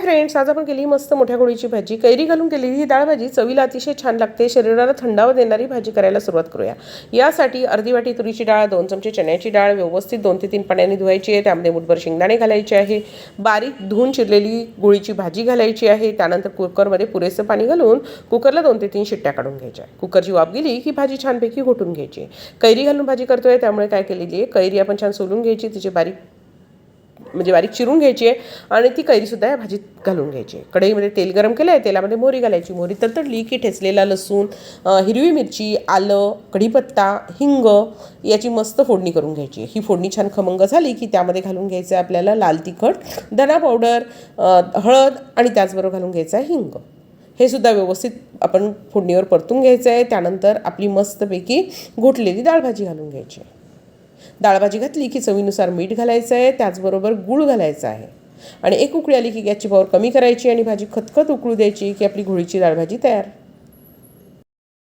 Friends, आज आपण केली मस्त मोठ्या गोळीची भाजी. कैरी घालून केलेली ही डाळ भाजी चवीला अतिशय छान लागते. शरीराला थंडावा देणारी भाजी करायला सुरुवात करूया. यासाठी अर्धी वाटी तुरीची डाळ, 2 चमचे चण्याची डाळ व्यवस्थित 2 ते 3 पाण्याने धुवायची आहे. त्यामध्ये मुठभर शेंगदाणे घालायचे आहे. बारीक धुवून चिरलेली गोळीची भाजी घालायची आहे. त्यानंतर कुकरमध्ये पुरेसं पाणी घालून कुकरला 2 ते 3 शिट्ट्या काढून घ्यायच्या. कुकरची वाफ गेली की भाजी छानपैकी घोटून घ्यायची. कैरी घालून भाजी करतोय त्यामुळे काय केलेली आहे, कैरी आपण छान सोलून घ्यायची, तिचे बारीक चिरून घ्यायची आहे आणि ती कैरीसुद्धा या भाजीत घालून घ्यायची आहे. कढईमध्ये तेल गरम केलं आहे, तेलामध्ये मोहरी घालायची. मोहरी तडतडली की ठेचलेला लसूण, हिरवी मिरची, आलं, कढीपत्ता, हिंग याची मस्त फोडणी करून घ्यायची. ही फोडणी छान खमंग झाली की त्यामध्ये घालून घ्यायचं आहे आपल्याला लाल तिखट, धना पावडर, हळद आणि त्याचबरोबर घालून घ्यायचं आहे हिंग. हे सुद्धा व्यवस्थित आपण फोडणीवर परतून घ्यायचं आहे. त्यानंतर आपली मस्तपैकी घोटलेली डाळ भाजी घालून घ्यायची आहे. डाळ भाजी घातली की चवीनुसार मीठ घालायचं आहे, त्याचबरोबर गूळ घालायचा आहे आणि एक उकळी आली की गॅसची पॉवर कमी करायची आणि भाजी खतखत उकळू द्यायची की आपली घोळीची डाळ भाजी तयार.